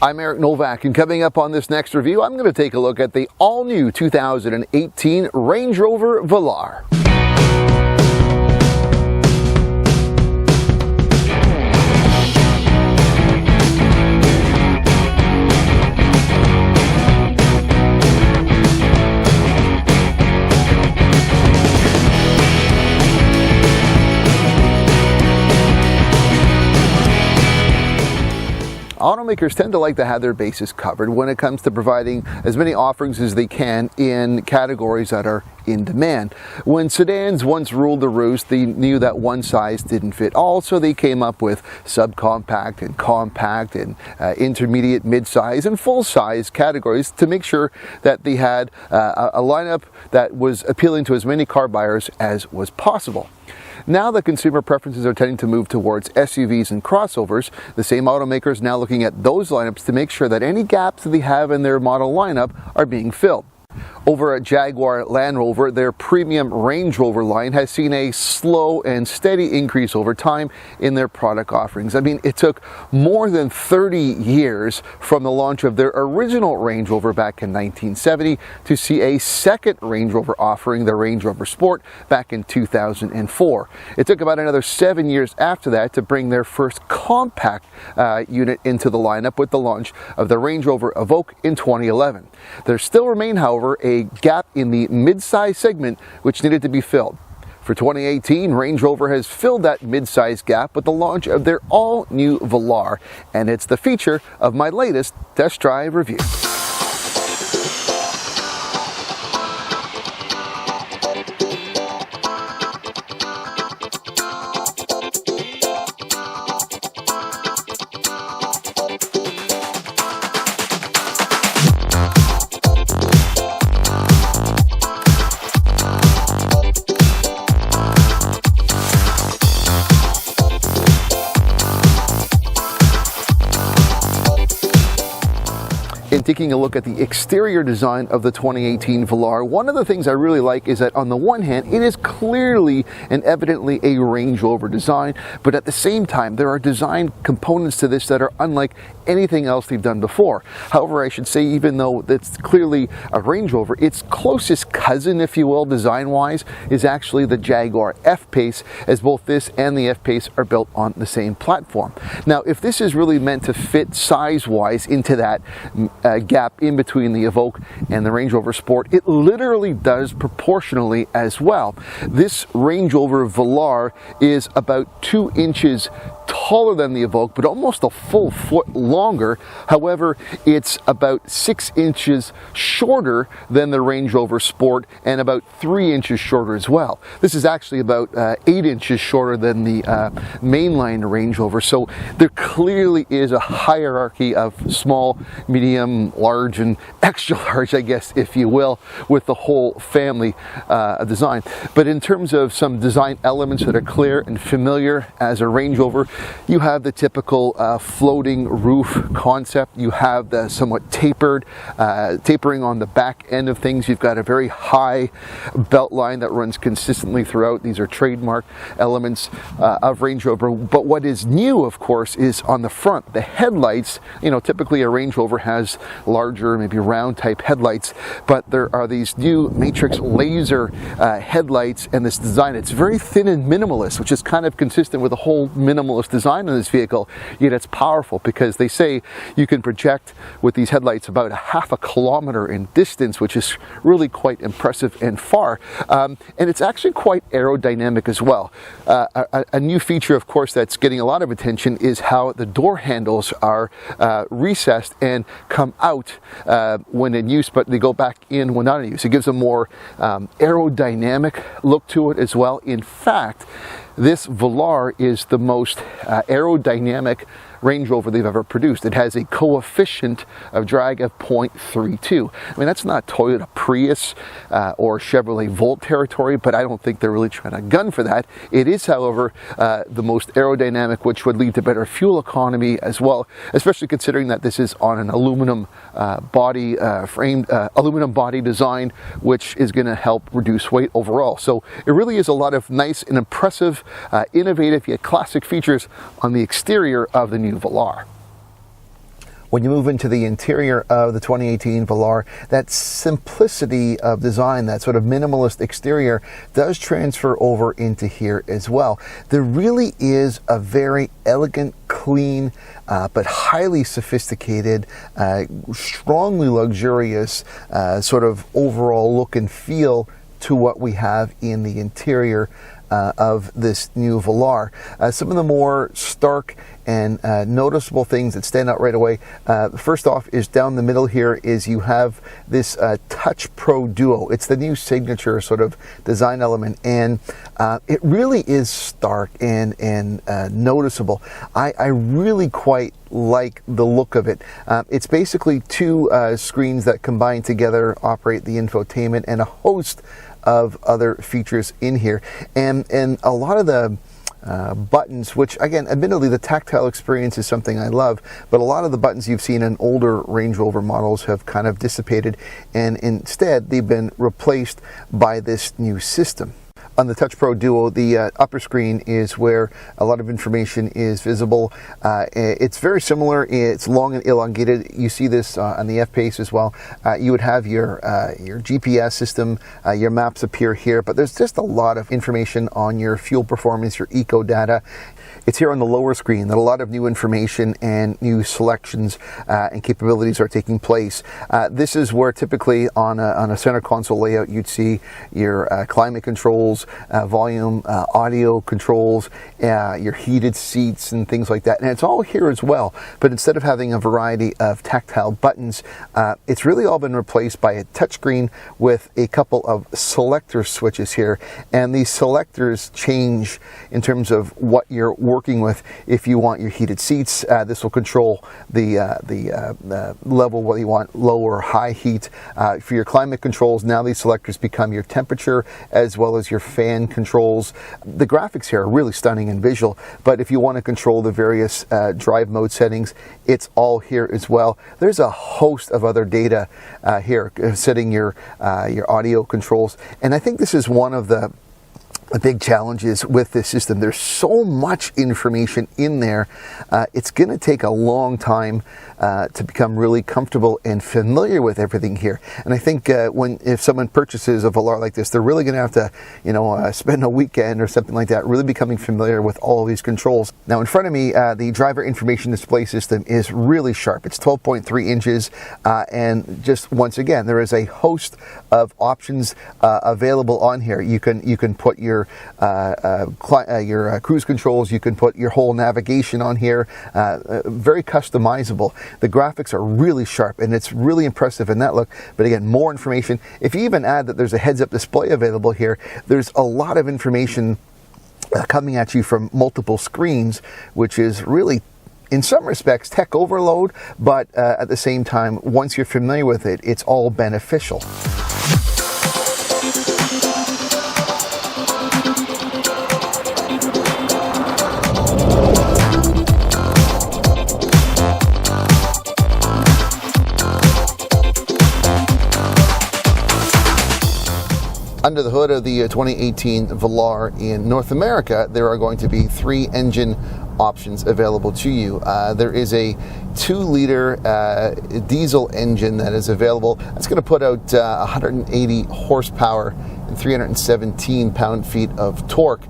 I'm Eric Novak, and coming up on this next review, I'm going to take a look at the all-new 2018 Range Rover Velar. Automakers tend to like to have their bases covered when it comes to providing as many offerings as they can in categories that are in demand. When sedans once ruled the roost, they knew that one size didn't fit all, so they came up with subcompact and compact and intermediate, mid-size and full-size categories to make sure that they had a lineup that was appealing to as many car buyers as was possible. Now that consumer preferences are tending to move towards SUVs and crossovers, the same automakers now looking at those lineups to make sure that any gaps that they have in their model lineup are being filled. Over at Jaguar Land Rover, their premium Range Rover line has seen a slow and steady increase over time in their product offerings. I mean, it took more than 30 years from the launch of their original Range Rover back in 1970 to see a second Range Rover offering, the Range Rover Sport, back in 2004. It took about another 7 years after that to bring their first compact unit into the lineup with the launch of the Range Rover Evoque in 2011. There still remain, however, a gap in the mid-size segment which needed to be filled. For 2018, Range Rover has filled that mid-size gap with the launch of their all-new Velar, and it's the feature of my latest test drive review. In taking a look at the exterior design of the 2018 Velar, one of the things I really like is that on the one hand, it is clearly and evidently a Range Rover design, but at the same time, there are design components to this that are unlike anything else they've done before. However, I should say, even though it's clearly a Range Rover, its closest cousin, if you will, design-wise, is actually the Jaguar F-Pace, as both this and the F-Pace are built on the same platform. Now, if this is really meant to fit size-wise into that gap in between the Evoque and the Range Rover Sport, it literally does proportionally as well. This Range Rover Velar is about 2 inches taller than the Evoque, but almost a full foot longer. However, it's about 6 inches shorter than the Range Rover Sport and about 3 inches shorter as well. This is actually about 8 inches shorter than the mainline Range Rover. So there clearly is a hierarchy of small, medium, large, and extra large, I guess, if you will, with the whole family design. But in terms of some design elements that are clear and familiar as a Range Rover, you have the typical floating roof concept. You have the somewhat tapering on the back end of things. You've got a very high belt line that runs consistently throughout. These are trademark elements of Range Rover. But what is new, of course, is on the front. The headlights, you know, typically a Range Rover has larger, maybe round type headlights, but there are these new matrix laser headlights, and this design, it's very thin and minimalist, which is kind of consistent with the whole minimalist design of this vehicle, yet it's powerful because they say you can project with these headlights about 1/2 kilometer in distance, which is really quite impressive and far. And it's actually quite aerodynamic as well. A new feature, of course, that's getting a lot of attention is how the door handles are recessed and come out when in use, but they go back in when not in use. It gives a more aerodynamic look to it as well. In fact, this Velar is the most aerodynamic Range Rover they've ever produced. It has a coefficient of drag of 0.32. I mean, that's not Toyota Prius or Chevrolet Volt territory, but I don't think they're really trying to gun for that. It is, however, the most aerodynamic, which would lead to better fuel economy as well, especially considering that this is on an aluminum body aluminum body design, which is going to help reduce weight overall. So it really is a lot of nice and impressive, innovative yet classic features on the exterior of the new Velar. When you move into the interior of the 2018 Velar, that simplicity of design, that sort of minimalist exterior, does transfer over into here as well. There really is a very elegant, clean, but highly sophisticated, strongly luxurious sort of overall look and feel to what we have in the interior of this new Velar. Some of the more stark and noticeable things that stand out right away. First off is down the middle here is you have this Touch Pro Duo. It's the new signature sort of design element, and it really is stark and noticeable. I really quite like the look of it. It's basically two screens that combine together, operate the infotainment, and a host of other features in here, and a lot of the buttons, which again, admittedly, the tactile experience is something I love, but a lot of the buttons you've seen in older Range Rover models have kind of dissipated, and instead they've been replaced by this new system. On the Touch Pro Duo, the upper screen is where a lot of information is visible. It's very similar. It's long and elongated. You see this on the F-Pace as well. You would have your GPS system. Your maps appear here, but there's just a lot of information on your fuel performance, your eco data. It's here on the lower screen that a lot of new information and new selections and capabilities are taking place. This is where typically on a center console layout you'd see your climate controls, volume, audio controls, your heated seats and things like that. And it's all here as well. But instead of having a variety of tactile buttons, it's really all been replaced by a touchscreen with a couple of selector switches here. And these selectors change in terms of what you're working with. If you want your heated seats, this will control the level, whether you want low or high heat. For your climate controls, now these selectors become your temperature as well as your fan controls. The graphics here are really stunning and visual, but if you want to control the various drive mode settings, it's all here as well. There's a host of other data here, setting your audio controls, and I think this is one of the big challenges with this system. There's so much information in there. It's going to take a long time to become really comfortable and familiar with everything here. And I think if someone purchases a Velar like this, they're really going to have to, spend a weekend or something like that, really becoming familiar with all of these controls. Now, in front of me, the driver information display system is really sharp. It's 12.3 inches, and just once again, there is a host of options available on here. You can put your cruise controls, you can put your whole navigation on here, very customizable. The graphics are really sharp, and it's really impressive in that look. But again, more information. If you even add that there's a heads-up display available here, there's a lot of information coming at you from multiple screens, which is really, in some respects, tech overload, but at the same time, once you're familiar with it, it's all beneficial. Under the hood of the 2018 Velar in North America, there are going to be 3 engine options available to you. There is a 2-liter diesel engine that is available. That's going to put out 180 horsepower and 317 pound-feet of torque.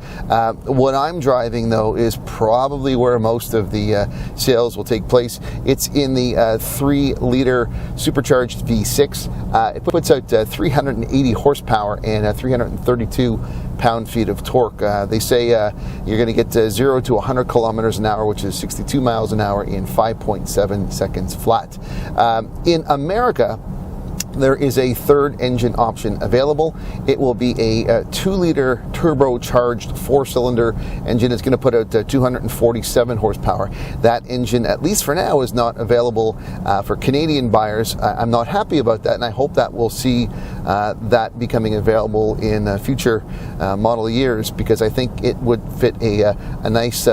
What I'm driving, though, is probably where most of the sales will take place. It's in the 3-liter supercharged V6. It puts out 380 horsepower and 332 pound-feet of torque. They say you're going to get 0 to 100 kilometers an hour, which is 62 miles an hour, in 5.7 seconds flat. In America, there is a 3rd engine option available. It will be a 2-liter turbocharged 4-cylinder engine. It's going to put out 247 horsepower. That engine, at least for now, is not available for Canadian buyers. I'm not happy about that, and I hope that we'll see that becoming available in future model years, because I think it would fit a nice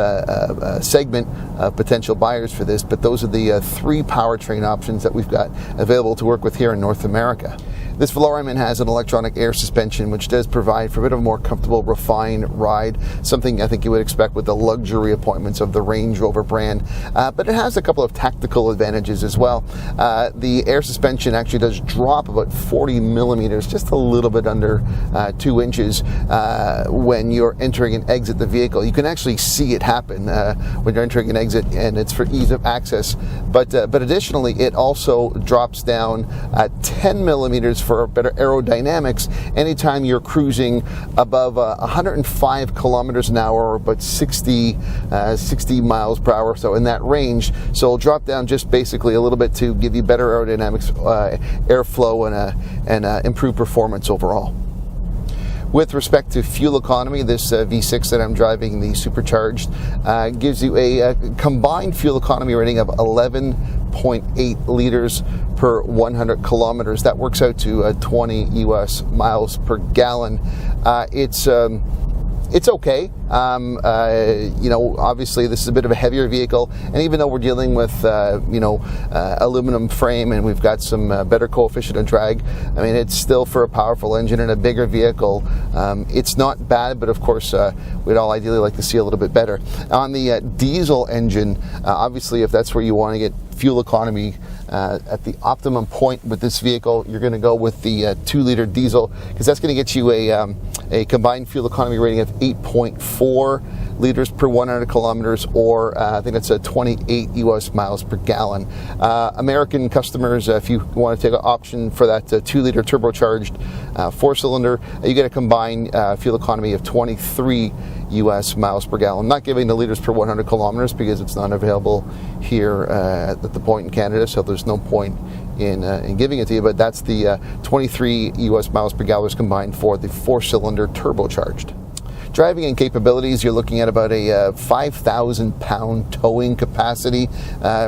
segment of potential buyers for this. But those are the 3 powertrain options that we've got available to work with here in North America. This Velar has an electronic air suspension, which does provide for a bit of a more comfortable, refined ride, something I think you would expect with the luxury appointments of the Range Rover brand. But it has a couple of tactical advantages as well. The air suspension actually does drop about 40 millimeters, just a little bit under 2 inches when you're entering and exit the vehicle. You can actually see it happen when you're entering and exit, and it's for ease of access. But additionally, it also drops down 10 millimeters for better aerodynamics anytime you're cruising above 105 kilometers an hour, or about 60 miles per hour, so in that range. So it'll drop down just basically a little bit to give you better aerodynamics, airflow, and improved performance overall. With respect to fuel economy, this V6 that I'm driving, the supercharged, gives you a combined fuel economy rating of 11.8 liters per 100 kilometers. That works out to 20 US miles per gallon. It's okay. Obviously this is a bit of a heavier vehicle, and even though we're dealing with aluminum frame and we've got some better coefficient of drag, I mean, it's still, for a powerful engine and a bigger vehicle, it's not bad, but of course we'd all ideally like to see a little bit better. On the diesel engine, obviously if that's where you want to get fuel economy at the optimum point with this vehicle, you're going to go with the 2-liter diesel, because that's going to get you a combined fuel economy rating of 8.4 liters per 100 kilometers, or I think that's 28 US miles per gallon. American customers, if you want to take an option for that 2-liter turbocharged 4-cylinder, you get a combined fuel economy of 23 US miles per gallon. I'm not giving the liters per 100 kilometers because it's not available here at the point in Canada, so there's no point in giving it to you, but that's the 23 US miles per gallon combined for the 4-cylinder turbocharged. Driving and capabilities, you're looking at about a 5,000 pound towing capacity,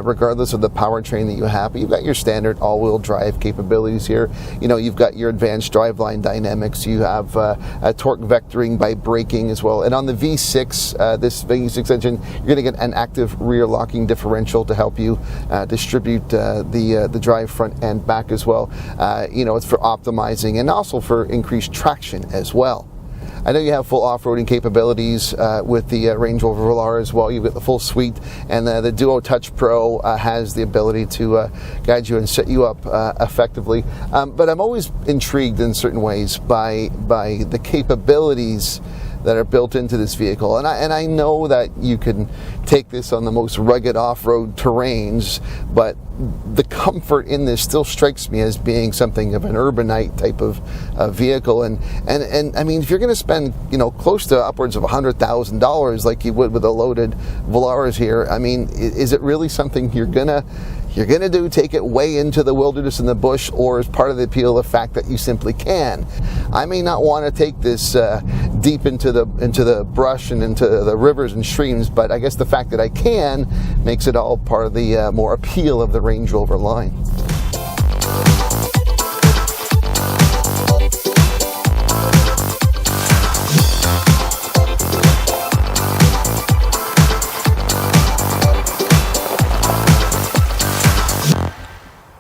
regardless of the powertrain that you have. But you've got your standard all-wheel drive capabilities here. You've got your advanced driveline dynamics. You have torque vectoring by braking as well. And on the V6, this V6 engine, you're going to get an active rear locking differential to help you distribute the drive front and back as well. It's for optimizing and also for increased traction as well. I know you have full off-roading capabilities with the Range Rover Velar as well. You've got the full suite, and the Duo Touch Pro has the ability to guide you and set you up effectively. But I'm always intrigued in certain ways by the capabilities that are built into this vehicle, and I know that you can take this on the most rugged off-road terrains, but the comfort in this still strikes me as being something of an urbanite type of vehicle, and I mean, if you're going to spend close to upwards of $100,000 like you would with a loaded Velar here, I mean, is it really something you're gonna do, take it way into the wilderness and the bush, or is part of the appeal the fact that you simply can? I may not want to take this deep into the brush and into the rivers and streams, but I guess the fact that I can makes it all part of the more appeal of the Range Rover line.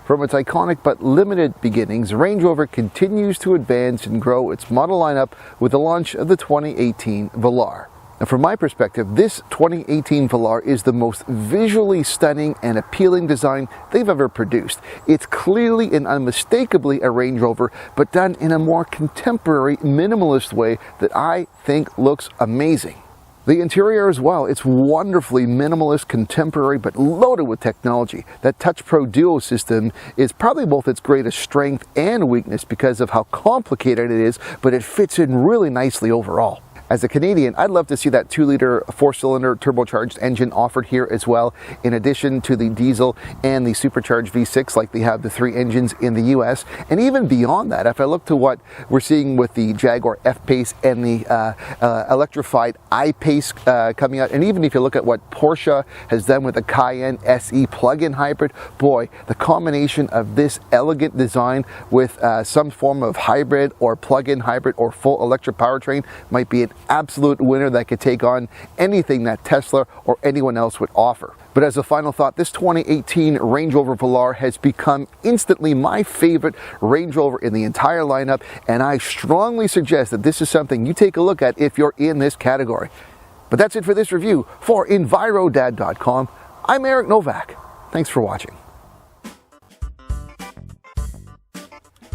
From its iconic but limited beginnings, Range Rover continues to advance and grow its model lineup with the launch of the 2018 Velar. Now, from my perspective, this 2018 Velar is the most visually stunning and appealing design they've ever produced. It's clearly and unmistakably a Range Rover, but done in a more contemporary, minimalist way that I think looks amazing. The interior as well, it's wonderfully minimalist, contemporary, but loaded with technology. That Touch Pro Duo system is probably both its greatest strength and weakness because of how complicated it is, but it fits in really nicely overall. As a Canadian, I'd love to see that 2-liter 4-cylinder turbocharged engine offered here as well, in addition to the diesel and the supercharged V6 like they have the 3 engines in the US. And even beyond that, if I look to what we're seeing with the Jaguar F-Pace and the electrified I-Pace coming out, and even if you look at what Porsche has done with the Cayenne SE plug-in hybrid, boy, the combination of this elegant design with some form of hybrid or plug-in hybrid or full electric powertrain might be an absolute winner that could take on anything that Tesla or anyone else would offer. But as a final thought, this 2018 Range Rover Velar has become instantly my favorite Range Rover in the entire lineup, and I strongly suggest that this is something you take a look at if you're in this category. But that's it for this review. For EnviroDad.com, I'm Eric Novak. Thanks for watching.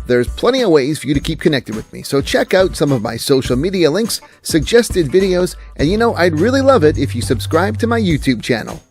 There's plenty of ways for you to keep connected with me, so check out some of my social media links, suggested videos, and I'd really love it if you subscribe to my YouTube channel.